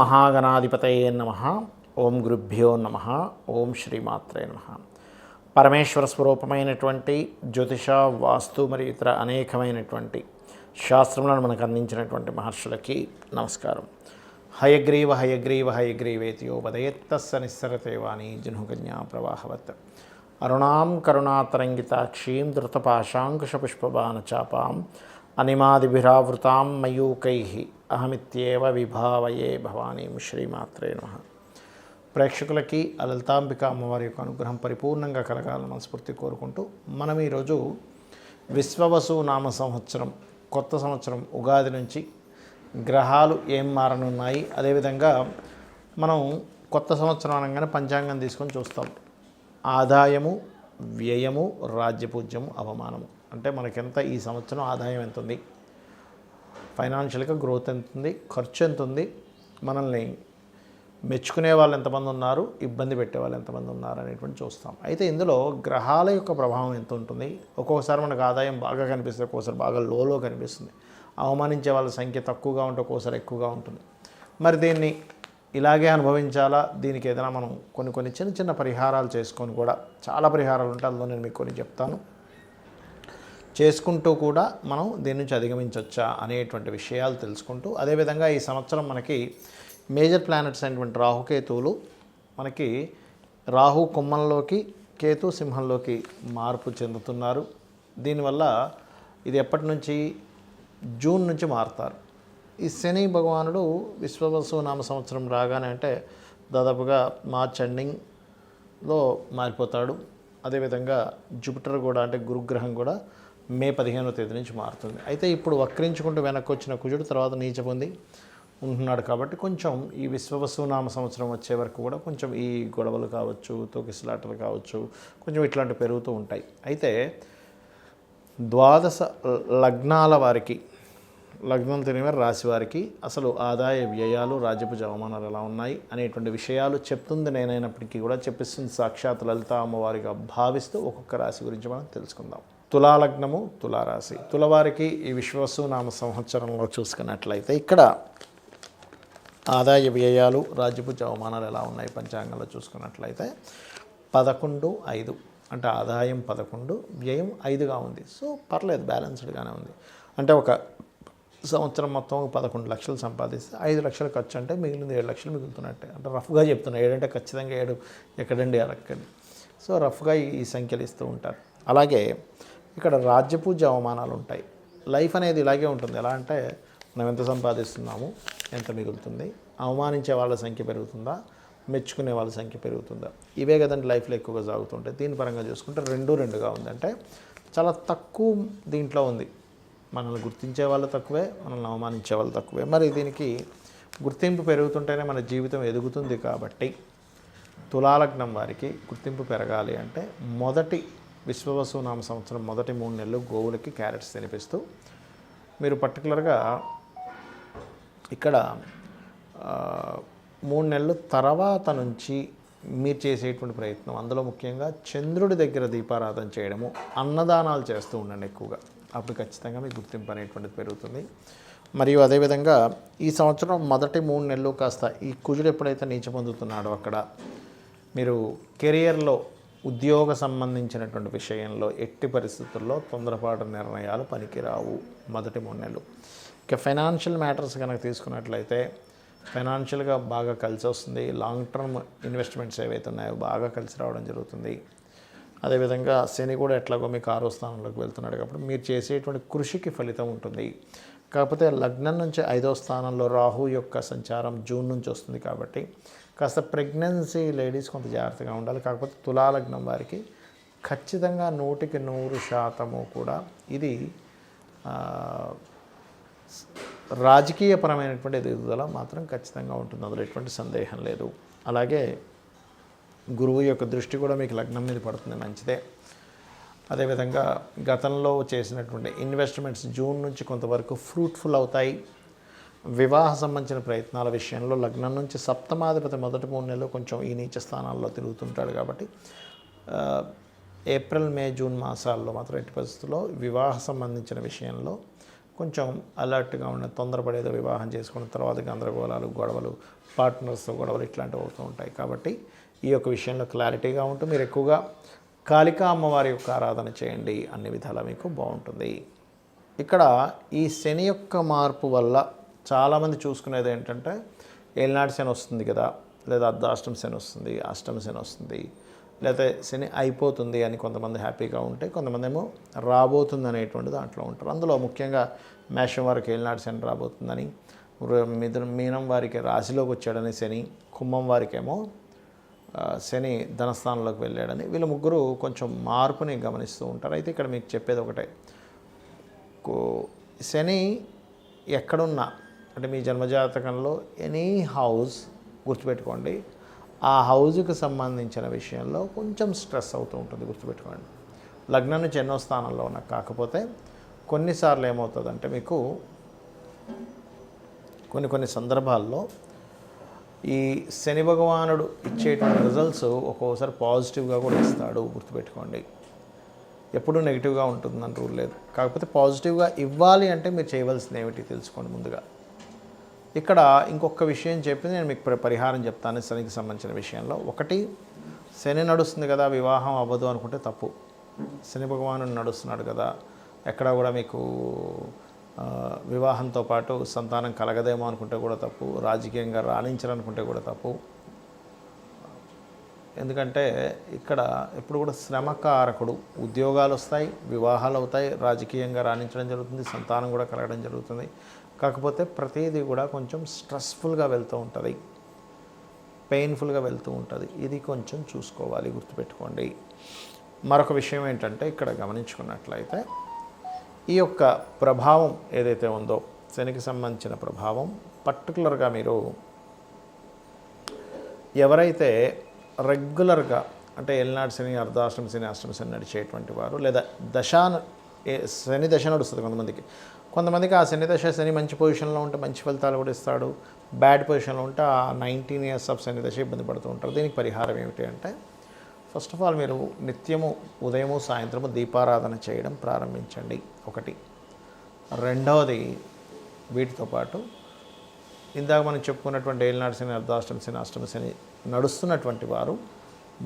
మహాగణాధిపతయే నమః. ఓం గురుభ్యో నమః. ఓం శ్రీమాత్రే నమః. పరమేశ్వర స్వరూపమైనటువంటి జ్యోతిష, వాస్తు మరియు ఇతర అనేకమైనటువంటి శాస్త్రములను మనకు అందించినటువంటి మహర్షులకి నమస్కారం. హయగ్రీవ హయగ్రీవ హయగ్రీవేతియో వదయత్తస్స నిస్సరతే వాణి జనుగన్యా ప్రవాహవత్. అరుణాం కరుణాతరంగితాక్షీం ధృతపాశాంకుశపుష్పబాణచాపాం అనిమాదిభిరావృతాం మయూకైః అహమిత్యేవ విభావయే భవానీం. శ్రీమాత్రే నమః. ప్రేక్షకులకి లలితాంబిక అమ్మవారి యొక్క అనుగ్రహం పరిపూర్ణంగా కలగాలని మనస్ఫూర్తి కోరుకుంటూ మనం ఈరోజు విశ్వవసు నామ సంవత్సరం కొత్త సంవత్సరం ఉగాది నుంచి గ్రహాలు ఏం మారనున్నాయి, అదేవిధంగా మనం కొత్త సంవత్సరం అనగానే పంచాంగం తీసుకొని చూస్తాం. ఆదాయము, వ్యయము, రాజ్యపూజ్యము, అవమానము. అంటే మనకెంత ఈ సంవత్సరం ఆదాయం ఎంత ఉంది, ఫైనాన్షియల్గా గ్రోత్ ఎంత ఉంది, ఖర్చు ఎంత ఉంది, మనల్ని మెచ్చుకునే వాళ్ళు ఎంతమంది ఉన్నారు, ఇబ్బంది పెట్టే వాళ్ళు ఎంతమంది ఉన్నారు అనేటువంటి చూస్తాం. అయితే ఇందులో గ్రహాల యొక్క ప్రభావం ఎంత ఉంటుంది. ఒక్కొక్కసారి మనకు ఆదాయం బాగా కనిపిస్తుంది, ఒక్కోసారి బాగా లోలో కనిపిస్తుంది. అవమానించే వాళ్ళ సంఖ్య తక్కువగా ఉంటే ఒక్కోసారి ఎక్కువగా ఉంటుంది. మరి దీన్ని ఇలాగే అనుభవించాలా, దీనికి ఏదైనా మనం కొన్ని చిన్న చిన్న పరిహారాలు చేసుకొని కూడా, చాలా పరిహారాలు ఉంటాయి, అందులో నేను మీకు కొన్ని చెప్తాను, చేసుకుంటూ కూడా మనం దీని నుంచి అధిగమించవచ్చా అనేటువంటి విషయాలు తెలుసుకుంటూ, అదేవిధంగా ఈ సంవత్సరం మనకి మేజర్ ప్లానెట్స్ అయినటువంటి రాహుకేతువులు మనకి రాహు కుంభంలోకి, కేతు సింహంలోకి మార్పు చెందుతున్నారు. దీనివల్ల ఇది ఎప్పటి నుంచి, జూన్ నుంచి మారుతారు. ఈ శని భగవానుడు విశ్వవసు నామ సంవత్సరం రాగానే అంటే దాదాపుగా మార్చ్ ఎండింగ్లో మారిపోతాడు. అదేవిధంగా జూపిటర్ కూడా అంటే గురుగ్రహం కూడా మే 15వ తేదీ నుంచి మారుతుంది. అయితే ఇప్పుడు వక్రించుకుంటూ వెనక్కి వచ్చిన కుజుడు తర్వాత నీచ పొంది ఉంటున్నాడు కాబట్టి కొంచెం ఈ విశ్వవసు నామ సంవత్సరం వచ్చే వరకు కూడా కొంచెం ఈ గొడవలు కావచ్చు, తోకిసలాటలు కావచ్చు, కొంచెం ఇట్లాంటివి పెరుగుతూ ఉంటాయి. అయితే 12 లగ్నాల వారికి, లగ్నం తెలియని రాశి వారికి అసలు ఆదాయ వ్యయాలు, రాజ్యపూజ అవమానాలు ఎలా ఉన్నాయి అనేటువంటి విషయాలు చెప్తుంది నేనైనప్పటికీ కూడా చెప్పిస్తుంది సాక్షాత్ లలిత అమ్మవారిగా భావిస్తూ ఒక్కొక్క రాశి గురించి మనం తెలుసుకుందాం. తులాలగ్నము, తులారాశి. తులవారికి ఈ విశ్వవసు నామ సంవత్సరంలో చూసుకున్నట్లయితే ఇక్కడ ఆదాయ వ్యయాలు, రాజ్యపూజ అవమానాలు ఎలా ఉన్నాయి పంచాంగంలో చూసుకున్నట్లయితే 11-5 అంటే ఆదాయం 11, వ్యయం 5గా ఉంది. సో పర్లేదు, బ్యాలెన్స్డ్గానే ఉంది. అంటే ఒక సంవత్సరం మొత్తం 11 లక్షలు సంపాదిస్తే 5 లక్షలు ఖర్చు అంటే మిగిలింది 7 లక్షలు మిగులుతున్నట్టే. అంటే రఫ్గా చెప్తున్నా, 7 అంటే ఖచ్చితంగా 7 ఎక్కడండి అరక్కడి. సో రఫ్గా ఈ సంఖ్యలు ఇస్తూ ఉంటారు. అలాగే ఇక్కడ రాజ్యపూజ అవమానాలు ఉంటాయి. లైఫ్ అనేది ఇలాగే ఉంటుంది. ఎలా అంటే మనం ఎంత సంపాదిస్తున్నాము, ఎంత మిగులుతుంది, అవమానించే వాళ్ళ సంఖ్య పెరుగుతుందా, మెచ్చుకునే వాళ్ళ సంఖ్య పెరుగుతుందా, ఇవే కదండి లైఫ్లో ఎక్కువగా సాగుతుంటాయి. దీని పరంగా చూసుకుంటే 2-2గా ఉంది. అంటే చాలా తక్కువ దీంట్లో ఉంది. మనల్ని గుర్తించే వాళ్ళు తక్కువే, మనల్ని అవమానించే వాళ్ళు తక్కువే. మరి దీనికి గుర్తింపు పెరుగుతుంటేనే మన జీవితం ఎదుగుతుంది. కాబట్టి తులాలగ్నం వారికి గుర్తింపు పెరగాలి అంటే మొదటి విశ్వవసు నామ సంవత్సరం మొదటి 3 నెలలు గోవులకి క్యారెట్స్ తినిపిస్తూ, మీరు పర్టికులర్గా ఇక్కడ 3 నెలలు తర్వాత నుంచి మీరు చేసేటువంటి ప్రయత్నం, అందులో ముఖ్యంగా చంద్రుడి దగ్గర దీపారాధన చేయడము, అన్నదానాలు చేస్తూ ఉండండి ఎక్కువగా. అప్పుడు ఖచ్చితంగా మీకు గుర్తింపు అనేటువంటిది పెరుగుతుంది. మరియు అదేవిధంగా ఈ సంవత్సరం మొదటి 3 నెలలు కాస్త ఈ కుజుడు ఎప్పుడైతే నీచ పొందుతున్నాడో అక్కడ మీరు కెరియర్లో, ఉద్యోగ సంబంధించినటువంటి విషయంలో ఎట్టి పరిస్థితుల్లో తొందరపాటు నిర్ణయాలు పనికిరావు మొదటి 3 నెలలు. ఇక ఫైనాన్షియల్ మ్యాటర్స్ కనుక తీసుకున్నట్లయితే ఫైనాన్షియల్గా బాగా కలిసి వస్తుంది. లాంగ్ టర్మ్ ఇన్వెస్ట్మెంట్స్ ఏవైతే ఉన్నాయో బాగా కలిసి రావడం జరుగుతుంది. అదేవిధంగా శని కూడా ఎట్లాగో మీకు 6వ స్థానంలోకి వెళ్తున్నాడు కాబట్టి మీరు చేసేటువంటి కృషికి ఫలితం ఉంటుంది. కాకపోతే లగ్నం నుంచి 5వ స్థానంలో రాహు యొక్క సంచారం జూన్ నుంచి వస్తుంది కాబట్టి కాస్త ప్రెగ్నెన్సీ లేడీస్ కొంత జాగ్రత్తగా ఉండాలి. కాకపోతే తులాలగ్నం వారికి ఖచ్చితంగా 100% కూడా ఇది రాజకీయపరమైనటువంటి ఎదుగుదల మాత్రం ఖచ్చితంగా ఉంటుంది, అందులో ఎటువంటి సందేహం లేదు. అలాగే గురువు యొక్క దృష్టి కూడా మీకు లగ్నం మీద పడుతుంది, మంచిదే. అదేవిధంగా గతంలో చేసినటువంటి ఇన్వెస్ట్మెంట్స్ జూన్ నుంచి కొంతవరకు ఫ్రూట్ఫుల్ అవుతాయి. వివాహ సంబంధించిన ప్రయత్నాల విషయంలో లగ్నం నుంచి సప్తమాధిపతి మొదటి 3 నెలలు కొంచెం ఈ నీచ స్థానాల్లో తిరుగుతుంటాడు కాబట్టి ఏప్రిల్, మే, జూన్ మాసాల్లో మాత్రం ఎట్టి పరిస్థితుల్లో వివాహ సంబంధించిన విషయంలో కొంచెం అలర్ట్గా ఉన్న తొందరపడేదో వివాహం చేసుకున్న తర్వాత గందరగోళాలు గొడవలు పార్ట్నర్స్తో గొడవలు ఇట్లాంటివి అవుతూ ఉంటాయి. కాబట్టి ఈ యొక్క విషయంలో క్లారిటీగా ఉంటూ మీరు ఎక్కువగా కాళికా అమ్మవారి యొక్క ఆరాధన చేయండి, అన్ని విధాలా మీకు బాగుంటుంది. ఇక్కడ ఈ శని యొక్క మార్పు వల్ల చాలామంది చూసుకునేది ఏంటంటే ఏలినాటి శని వస్తుంది కదా, లేదా అర్ధాష్టమ శని వస్తుంది, అష్టమ శని వస్తుంది, లేకపోతే శని అయిపోతుంది అని కొంతమంది హ్యాపీగా ఉంటే, కొంతమంది ఏమో రాబోతుంది అనేటువంటి దాంట్లో ఉంటారు. అందులో ముఖ్యంగా మేషం వారికి ఏలినాటి శని రాబోతుందని, మీనం వారికి రాశిలోకి వచ్చాడని శని, కుంభం వారికేమో శని ధనస్థానంలోకి వెళ్ళాడని, వీళ్ళ ముగ్గురు కొంచెం మార్పుని గమనిస్తూ ఉంటారు. అయితే ఇక్కడ మీకు చెప్పేది ఒకటే, శని ఎక్కడున్నా అంటే మీ జన్మజాతకంలో ఎనీ హౌస్ గుర్తుపెట్టుకోండి, ఆ హౌజ్కి సంబంధించిన విషయంలో కొంచెం స్ట్రెస్ అవుతూ ఉంటుంది, గుర్తుపెట్టుకోండి. లగ్నం నుంచి ఎన్నో స్థానంలో ఉన్నా, కాకపోతే కొన్నిసార్లు ఏమవుతుందంటే మీకు కొన్ని సందర్భాల్లో ఈ శని భగవానుడు ఇచ్చేటువంటి రిజల్ట్స్ ఒక్కోసారి పాజిటివ్గా కూడా ఇస్తాడు, గుర్తుపెట్టుకోండి. ఎప్పుడూ నెగిటివ్గా ఉంటుందని రూల్ లేదు. కాకపోతే పాజిటివ్గా ఇవ్వాలి అంటే మీరు చేయవలసింది ఏమిటి తెలుసుకోండి ముందుగా. ఇక్కడ ఇంకొక విషయం చెప్పి నేను మీకు పరిహారం చెప్తాను శనికి సంబంధించిన విషయంలో. ఒకటి, శని నడుస్తుంది కదా వివాహం అవ్వదు అనుకుంటే తప్పు. శని భగవానుడు నడుస్తున్నాడు కదా, ఎక్కడ కూడా మీకు వివాహంతో పాటు సంతానం కలగదేమో అనుకుంటే కూడా తప్పు, రాజకీయంగా రాణించాలనుకుంటే కూడా తప్పు. ఎందుకంటే ఇక్కడ ఎప్పుడు కూడా శ్రమకారకుడు, ఉద్యోగాలు వస్తాయి, వివాహాలు అవుతాయి, రాజకీయంగా రాణించడం జరుగుతుంది, సంతానం కూడా కలగడం జరుగుతుంది. కాకపోతే ప్రతిదీ కూడా కొంచెం స్ట్రెస్ఫుల్గా వెళ్తూ ఉంటుంది, పెయిన్ఫుల్గా వెళ్తూ ఉంటుంది. ఇది కొంచెం చూసుకోవాలి, గుర్తుపెట్టుకోండి. మరొక విషయం ఏంటంటే ఇక్కడ గమనించుకున్నట్లయితే ఈ యొక్క ప్రభావం ఏదైతే ఉందో శనికి సంబంధించిన ప్రభావం, పర్టికులర్గా మీరు ఎవరైతే రెగ్యులర్గా అంటే ఏలినాటి శని, అర్ధాష్టమ శని, అష్టమ శని నడిచేటువంటి వారు, లేదా శని దశ నడుస్తుంది కొంతమందికి ఆ శని దశ, శని మంచి పొజిషన్లో ఉంటే మంచి ఫలితాలు కూడా ఇస్తాడు, బ్యాడ్ పొజిషన్లో ఉంటే ఆ 19 years ఆఫ్ శని దశ ఇబ్బంది పడుతూ ఉంటారు. దీనికి పరిహారం ఏమిటి అంటే, ఫస్ట్ ఆఫ్ ఆల్ మీరు నిత్యము ఉదయము సాయంత్రము దీపారాధన చేయడం ప్రారంభించండి, ఒకటి. రెండవది, వీటితో పాటు ఇందాక మనం చెప్పుకున్నటువంటి ఏలినాటి శని, అర్ధాష్టమ శని, అష్టమ శని నడుస్తున్నటువంటి వారు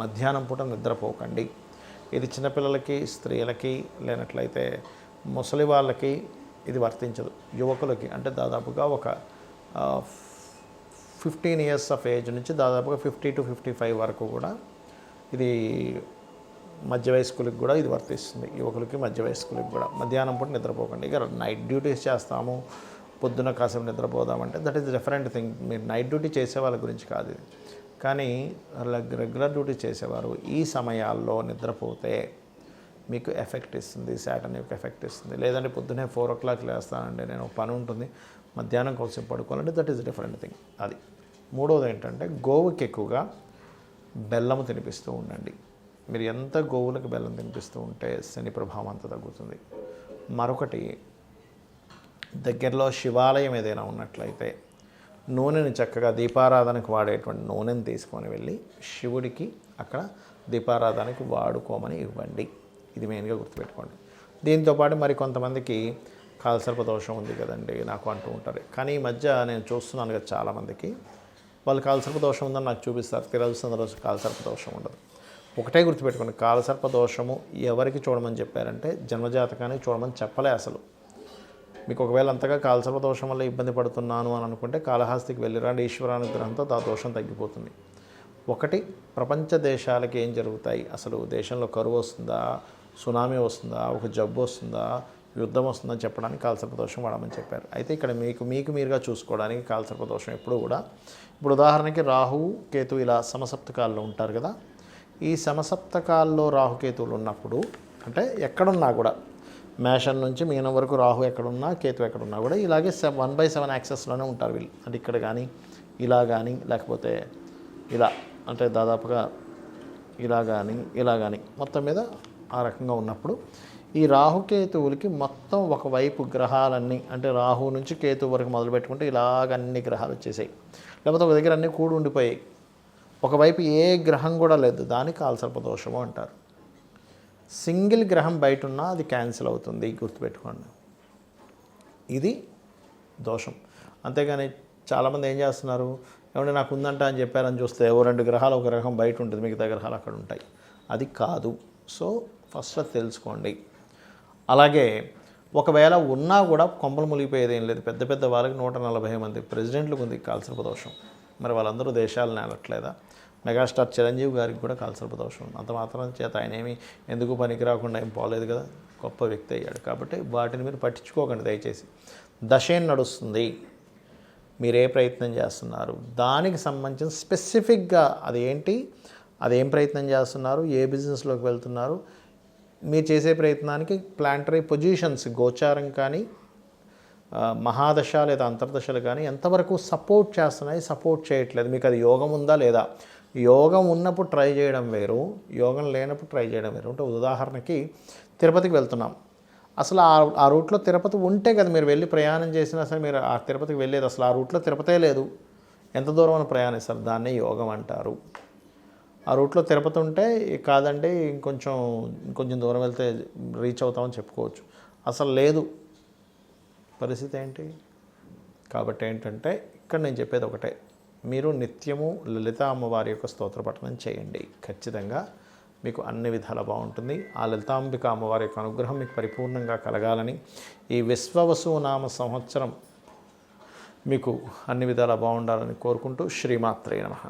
మధ్యాహ్నం పూట నిద్రపోకండి. ఇది చిన్నపిల్లలకి, స్త్రీలకి, లేనట్లయితే ముసలి వాళ్ళకి ఇది వర్తించదు. యువకులకి అంటే దాదాపుగా ఒక 15 years ఆఫ్ ఏజ్ నుంచి దాదాపుగా 50 to 55 వరకు కూడా ఇది మధ్య వయస్కులకి కూడా ఇది వర్తిస్తుంది. యువకులకి, మధ్య వయస్కులకి కూడా మధ్యాహ్నం పూట నిద్రపోకండి. ఇక నైట్ డ్యూటీస్ చేస్తాము, పొద్దున్న కాసేపు నిద్రపోదామంటే దట్ ఈస్ డిఫరెంట్ థింగ్. మీరు నైట్ డ్యూటీ చేసే వాళ్ళ గురించి కాదు ఇది. కానీ రెగ్యులర్ డ్యూటీ చేసేవారు ఈ సమయాల్లో నిద్రపోతే మీకు ఎఫెక్ట్ ఇస్తుంది, సాటర్న్ యొక్క ఎఫెక్ట్ ఇస్తుంది. లేదంటే పొద్దున్నే 4 o'clock లేస్తానండి, నేను పని ఉంటుంది, మధ్యాహ్నం కోసం పడుకోవాలంటే దట్ ఈస్ డిఫరెంట్ థింగ్. అది. మూడవది ఏంటంటే గోవుకి ఎక్కువగా బెల్లము తినిపిస్తూ ఉండండి. మీరు ఎంత గోవులకు బెల్లం తినిపిస్తూ ఉంటే శని ప్రభావం అంత తగ్గుతుంది. మరొకటి, దగ్గరలో శివాలయం ఏదైనా ఉన్నట్లయితే నూనెని చక్కగా దీపారాధనకు వాడేటువంటి నూనెని తీసుకొని వెళ్ళి శివుడికి అక్కడ దీపారాధనకి వాడుకోమని ఇవ్వండి. ఇది మెయిన్గా గుర్తుపెట్టుకోండి. దీంతోపాటు మరి కొంతమందికి కాలసర్ప దోషం ఉంది కదండి నాకు అంటూ ఉంటారు. కానీ ఈ మధ్య నేను చూస్తున్నాను కదా చాలామందికి వాళ్ళు కాలసర్ప దోషం ఉందని నాకు చూపిస్తారు. తిరగలసిన రోజు కాలసర్ప దోషం ఉండదు. ఒకటే గుర్తుపెట్టుకోండి, కాలసర్ప దోషము ఎవరికి చూడమని చెప్పారంటే జన్మజాతకానికి చూడమని చెప్పలే అసలు. మీకు ఒకవేళ అంతగా కాలసర్ప దోషం వల్ల ఇబ్బంది పడుతున్నాను అని అనుకుంటే కాళహస్తికి వెళ్ళిరండి, ఈశ్వరానుగ్రహంతో ఆ దోషం తగ్గిపోతుంది. ఒకటి, ప్రపంచ దేశాలకి ఏం జరుగుతాయి, అసలు దేశంలో కరువు వస్తుందా, సునామీ వస్తుందా, ఒక జబ్బు వస్తుందా, యుద్ధం వస్తుందని చెప్పడానికి కాలసర్ప దోషం వాడమని చెప్పారు. అయితే ఇక్కడ మీకు మీరుగా చూసుకోవడానికి కాలసర్ప దోషం ఎప్పుడు కూడా, ఇప్పుడు ఉదాహరణకి రాహువు కేతు ఇలా సమసప్తకాల్లో ఉంటారు కదా, ఈ సమసప్తకాల్లో రాహుకేతువులు ఉన్నప్పుడు అంటే ఎక్కడున్నా కూడా మేషం నుంచి మీనం వరకు రాహు ఎక్కడున్నా కేతు ఎక్కడున్నా కూడా ఇలాగే 1/7 యాక్సెస్లోనే ఉంటారు వీళ్ళు. అంటే ఇక్కడ కానీ ఇలా కానీ లేకపోతే ఇలా, అంటే దాదాపుగా ఇలా కానీ మొత్తం మీద ఆ రకంగా ఉన్నప్పుడు ఈ రాహుకేతువులకి మొత్తం ఒకవైపు గ్రహాలన్నీ, అంటే రాహు నుంచి కేతు వరకు మొదలు పెట్టుకుంటే ఇలాగ అన్ని గ్రహాలు వచ్చేసాయి, లేకపోతే ఒక దగ్గర అన్నీ కూడి ఉండిపోయాయి, ఒకవైపు ఏ గ్రహం కూడా లేదు, దానికి కాలసర్ప దోషము అంటారు. సింగిల్ గ్రహం బయట ఉన్నా అది క్యాన్సిల్ అవుతుంది, గుర్తుపెట్టుకోండి. ఇది దోషం. అంతేగాని చాలామంది ఏం చేస్తున్నారు, ఏమంటే నాకు ఉందంట అని చెప్పారని చూస్తే 2 గ్రహాలు ఒక గ్రహం బయట ఉంటుంది, మిగతా గ్రహాలు అక్కడ ఉంటాయి. అది కాదు. సో ఫస్ట్ అది తెలుసుకోండి. అలాగే ఒకవేళ ఉన్నా కూడా కొంపలు మునిగిపోయేది ఏం లేదు. పెద్ద పెద్ద వాళ్ళకి 140 మంది ప్రెసిడెంట్లకు ఉంది కాలసర్ప దోషం. మరి వాళ్ళందరూ దేశాలను నేలట్లేదా? మెగాస్టార్ చిరంజీవి గారికి కూడా కాలసర్ప దోషం. అంత మాత్రం చేత ఆయన ఏమి ఎందుకు పనికి రాకుండా ఏం పోలేదు కదా, గొప్ప వ్యక్తి అయ్యాడు. కాబట్టి వాటిని మీరు పట్టించుకోకండి దయచేసి. దశ ఏం నడుస్తుంది, మీరు ఏ ప్రయత్నం చేస్తున్నారు, దానికి సంబంధించిన స్పెసిఫిక్గా అది ఏంటి, అదేం ప్రయత్నం చేస్తున్నారు, ఏ బిజినెస్లోకి వెళ్తున్నారు, మీరు చేసే ప్రయత్నానికి ప్లాంటరీ పొజిషన్స్ గోచారం కానీ మహాదశ లేదా అంతర్దశలు కానీ ఎంతవరకు సపోర్ట్ చేస్తున్నాయి, సపోర్ట్ చేయట్లేదు, మీకు అది యోగం ఉందా లేదా. యోగం ఉన్నప్పుడు ట్రై చేయడం వేరు, యోగం లేనప్పుడు ట్రై చేయడం వేరు. అంటే ఉదాహరణకి తిరుపతికి వెళ్తున్నాం, అసలు ఆ రూట్లో తిరుపతి ఉంటే కదా మీరు వెళ్ళి ప్రయాణం చేసినా సరే మీరు ఆ తిరుపతికి వెళ్ళేది. అసలు ఆ రూట్లో తిరుపతే లేదు, ఎంత దూరం అని ప్రయాణిస్తారు, దాన్నే యోగం అంటారు. ఆ రూట్లో తిరుపతి ఉంటే కాదండి ఇంకొంచెం దూరం వెళ్తే రీచ్ అవుతామని చెప్పుకోవచ్చు. అసలు లేదు, పరిస్థితి ఏంటి? కాబట్టి ఏంటంటే ఇక్కడ నేను చెప్పేది ఒకటే, మీరు నిత్యము లలిత అమ్మవారి యొక్క స్తోత్ర పఠనం చేయండి. ఖచ్చితంగా మీకు అన్ని విధాలా బాగుంటుంది. ఆ లలితాంబిక అమ్మవారి యొక్క అనుగ్రహం మీకు పరిపూర్ణంగా కలగాలని, ఈ విశ్వవసు నామ సంవత్సరం మీకు అన్ని విధాలా బాగుండాలని కోరుకుంటూ శ్రీమాత్రే నమః.